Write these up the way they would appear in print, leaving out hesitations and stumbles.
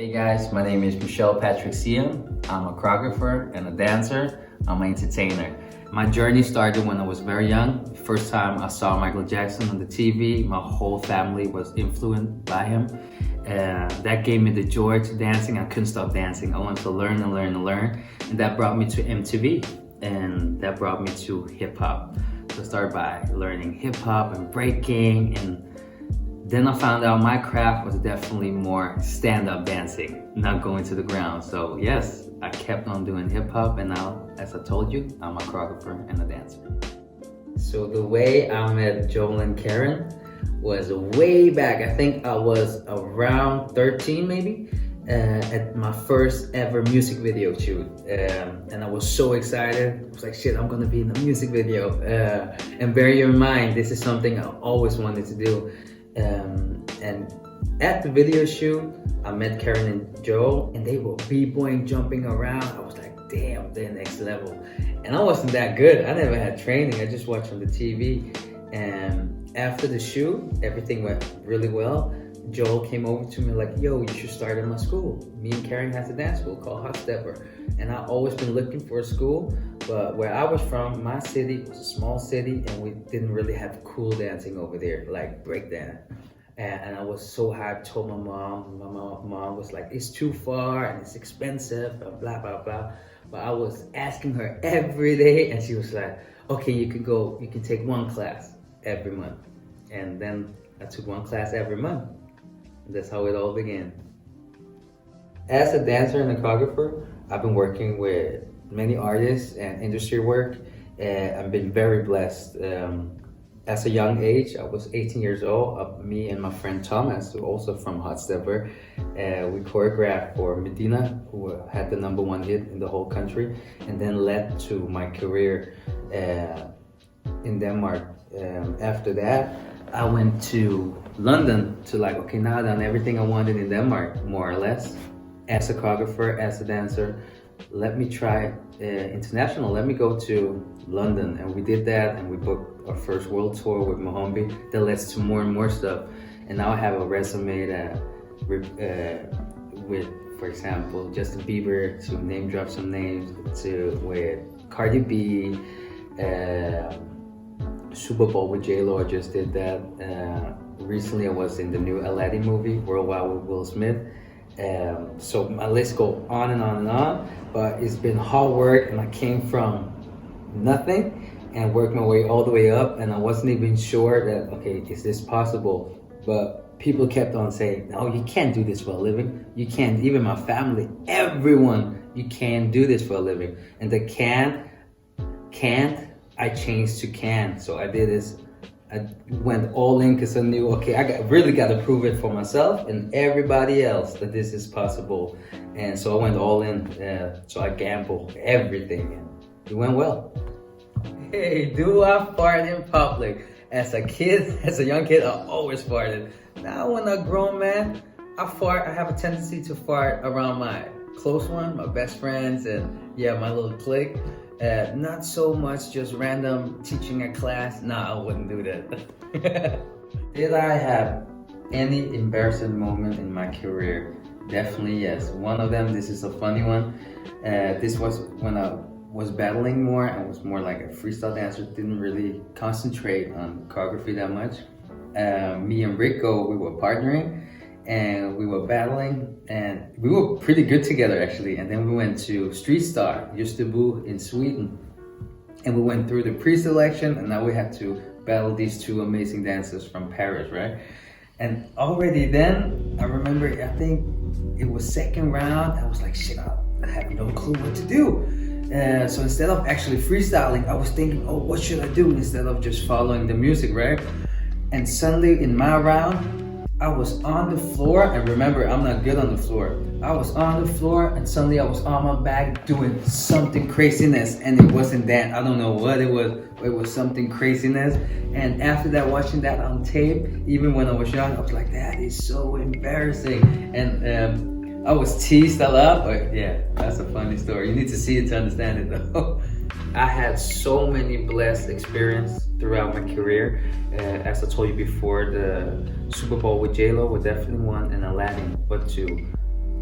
Hey guys, my name is Michel Sian. I'm a choreographer and a dancer. I'm an entertainer. My journey started when I was very young. First time I saw Michael Jackson on the TV, my whole family was influenced by him. That gave me the joy to dancing. I couldn't stop dancing. I wanted to learn and learn and learn. And that brought me to MTV, and that brought me to hip hop. So I started by learning hip hop and breaking, and then I found out my craft was definitely more stand-up dancing, not going to the ground. So yes, I kept on doing hip hop, and now, as I told you, I'm a choreographer and a dancer. So the way I met Joel and Karen was way back. I think I was around 13 maybe, at my first ever music video shoot. And I was so excited. I was like, shit, I'm gonna be in a music video. And bear in mind, this is something I always wanted to do. And at the video shoot, I met Karen and Joel, and they were b-boying, jumping around. I was like, damn, they're next level. And I wasn't that good. I never had training. I just watched on the TV. And after the shoot, everything went really well. Joel came over to me like, yo, you should start in my school. Me and Karen has a dance school called Hotstepper. And I've always been looking for a school, but where I was from, my city was a small city, and we didn't really have cool dancing over there, like breakdance. And I was so hyped, told my mom was like, it's too far and it's expensive, and blah, blah, blah. But I was asking her every day, and she was like, okay, you can take one class every month. And then I took one class every month. And that's how it all began. As a dancer and a choreographer, I've been working with many artists and industry work, and I've been very blessed. As a young age, I was 18 years old, me and my friend Thomas, who also from Hotstepper, we choreographed for Medina, who had the #1 hit in the whole country, and then led to my career in Denmark. After that, I went to London to like, okay, now I've done everything I wanted in Denmark, more or less. As a choreographer, as a dancer, let me try international. Let me go to London, and we did that, and we booked our first world tour with Mohombi. That led to more and more stuff, and now I have a resume that with, for example, Justin Bieber, to name drop some names, to with Cardi B, Super Bowl with J-Lo. I just did that. Recently, I was in the new Aladdin movie, Worldwide with Will Smith. So my list goes on and on and on, but it's been hard work, and I came from nothing and worked my way all the way up, and I wasn't even sure that, okay, is this possible? But people kept on saying, no, you can't do this for a living. You can't, even my family, everyone, you can't do this for a living. And the can't, I changed to can. So I did this. I went all in because I knew, okay, really got to prove it for myself and everybody else that this is possible. And so I went all in. So I gambled everything, and it went well. Hey, do I fart in public? As a kid, as a young kid, I always farted. Now when I'm a grown man, I fart. I have a tendency to fart around my close one, my best friends, and yeah, my little clique. Not so much just random teaching a class. Nah, I wouldn't do that. Did I have any embarrassing moment in my career? Definitely yes. One of them, this is a funny one. This was when I was battling more. I was more like a freestyle dancer, didn't really concentrate on choreography that much. Me and Rico, we were partnering, and we were battling, and we were pretty good together actually. And then we went to Street Star, Göteborg in Sweden, and we went through the pre-selection, and now we had to battle these two amazing dancers from Paris, right? And already then, I remember, I think it was second round, I was like, shit, I have no clue what to do. So instead of actually freestyling, I was thinking, oh, what should I do instead of just following the music, right? And suddenly in my round, I was on the floor, and remember, I'm not good on the floor. I was on the floor, and suddenly I was on my back doing something craziness, and it wasn't that. I don't know what it was. It was something craziness. And after that, watching that on tape, even when I was young, I was like, that is so embarrassing. And I was teased a lot, but yeah, that's a funny story. You need to see it to understand it though. I had so many blessed experiences throughout my career. As I told you before, the Super Bowl with J-Lo was definitely one, and Aladdin, but two.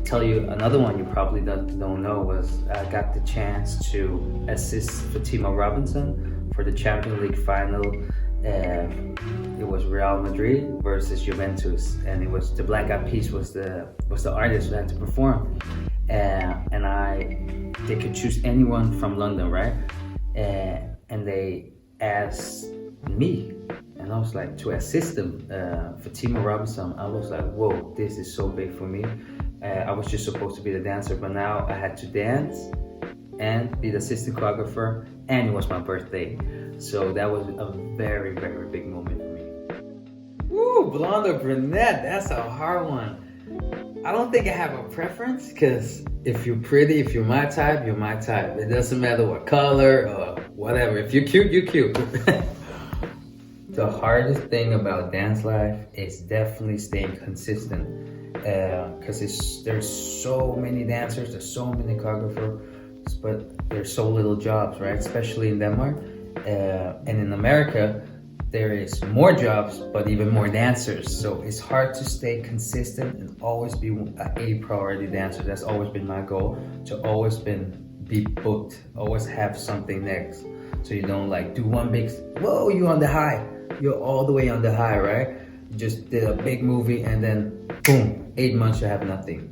tell you another one you probably don't know was I got the chance to assist 𝐓𝐇𝐄 𝐋𝐄 for the Champions League final. It was Real Madrid versus Juventus, and it was the Black Eyed Peas was the artist who had to perform, and they could choose anyone from London, right? And they asked me, and I was like, to assist them, 𝐓𝐇𝐄 𝐋𝐄. I was like, whoa, this is so big for me. I was just supposed to be the dancer, but now I had to dance and be the assistant choreographer, and it was my birthday. So that was a very, very big moment for me. Woo, blonde or brunette, that's a hard one. I don't think I have a preference, because if you're pretty, if you're my type, you're my type. It doesn't matter what color or whatever. If you're cute, you're cute. The hardest thing about dance life is definitely staying consistent, because there's so many dancers, there's so many choreographers, but there's so little jobs, right? Especially in Denmark. And in America, there is more jobs, but even more dancers. So it's hard to stay consistent and always be a priority dancer. That's always been my goal, to always be booked, always have something next. So you don't like do one big, whoa, you're on the high. You're all the way on the high, right? You just did a big movie and then boom, 8 months you have nothing.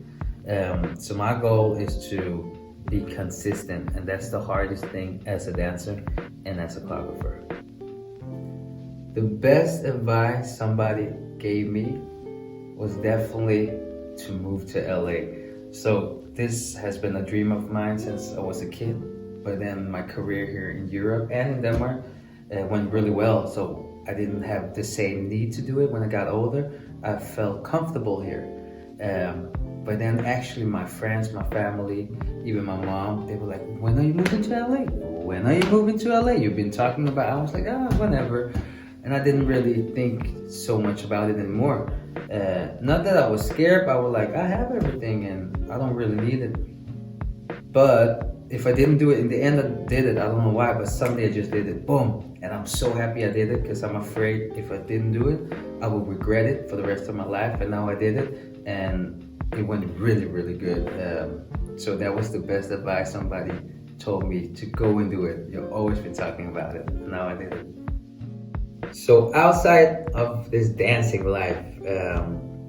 So my goal is to be consistent, and that's the hardest thing as a dancer and as a choreographer. The best advice somebody gave me was definitely to move to LA. So this has been a dream of mine since I was a kid, but then my career here in Europe and in Denmark went really well. So I didn't have the same need to do it when I got older. I felt comfortable here. But then actually my friends, my family, even my mom, they were like, when are you moving to LA? When are you moving to LA? You've been talking about, I was like, whenever. And I didn't really think so much about it anymore. Not that I was scared, but I was like, I have everything and I don't really need it. But if I didn't do it, in the end I did it. I don't know why, but someday I just did it, boom. And I'm so happy I did it, because I'm afraid if I didn't do it, I would regret it for the rest of my life. And now I did it, and it went really, really good. So that was the best advice somebody told me, to go and do it. You've always been talking about it. Now I did it. So outside of this dancing life,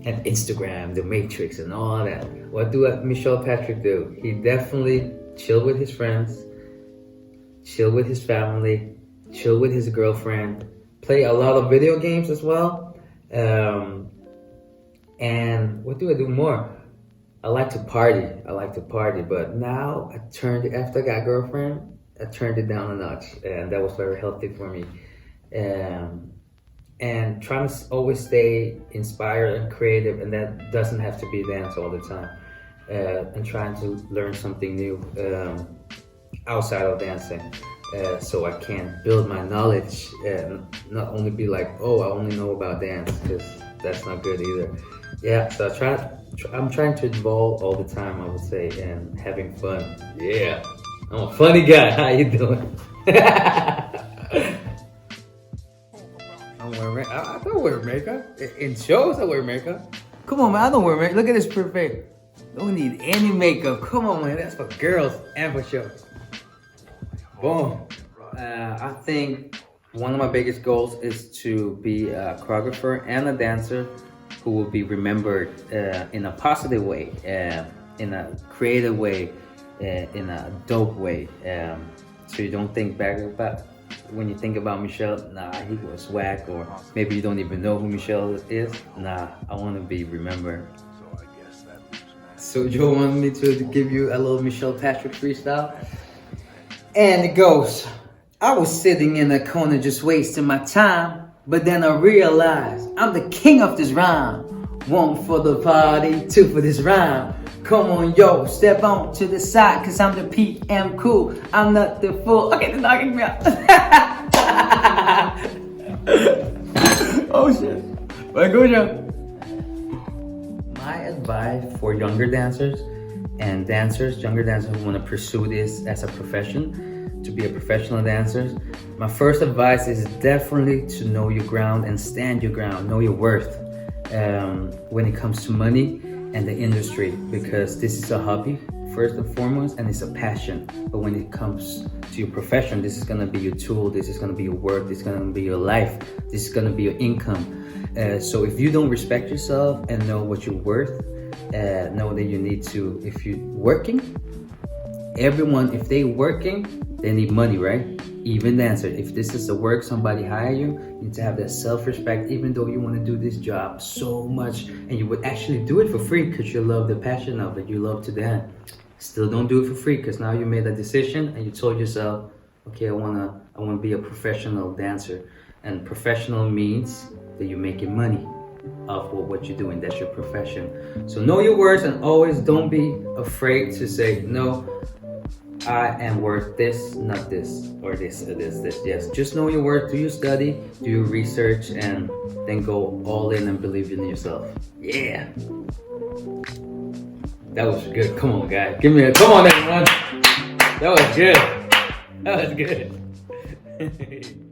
and Instagram, the Matrix and all that, what do Michel Patrick do? He definitely chill with his friends, chill with his family, chill with his girlfriend, play a lot of video games as well. And what do I do more? I like to party, but now after I got a girlfriend, I turned it down a notch, and that was very healthy for me. And trying to always stay inspired and creative, and that doesn't have to be dance all the time. And trying to learn something new outside of dancing, so I can build my knowledge and not only be like, oh, I only know about dance, because that's not good either. Yeah, so I'm trying to evolve all the time, I would say, and having fun. Yeah, I'm a funny guy. How you doing? I don't wear makeup. In shows, I wear makeup. Come on, man, I don't wear makeup. Look at this perfect. Don't need any makeup. Come on, man, that's for girls and for shows. Boom. I think one of my biggest goals is to be a choreographer and a dancer who will be remembered in a positive way, in a creative way, in a dope way. So you don't think back about, when you think about Michel, nah, he was whack, or maybe you don't even know who Michel is. Nah, I want to be remembered. So Joe wanted me to give you a little Michel Patrick freestyle. And it goes, I was sitting in a corner just wasting my time, but then I realized I'm the king of this rhyme. 1 for the party, 2 for this rhyme. Come on, yo, step on to the side, cause I'm the PM cool. I'm not the fool. Okay, they're knocking me out. Oh shit. Well, go, Joe. My advice for younger dancers and younger dancers who want to pursue this as a profession, to be a professional dancer, my first advice is definitely to know your ground and stand your ground, know your worth. When it comes to money, and the industry, because this is a hobby first and foremost, and it's a passion. But when it comes to your profession, this is gonna be your tool, this is gonna be your work, this is gonna be your life, this is gonna be your income. So if you don't respect yourself and know what you're worth, know that you need to, if you're working, everyone, if they working, they need money, right? Even dancer, if this is the work, somebody hire you, you need to have that self-respect, even though you want to do this job so much and you would actually do it for free because you love the passion of it, you love to dance. Still don't do it for free, because now you made a decision and you told yourself, okay, I wanna be a professional dancer. And professional means that you're making money off of what you're doing. That's your profession. So know your worth, and always don't be afraid to say, no, I am worth this, not this, or this, or this. Yes, just know your worth, do your study, do your research, and then go all in and believe in yourself. Yeah. That was good. Come on, guys. Give me a, come on, everyone. That was good. That was good.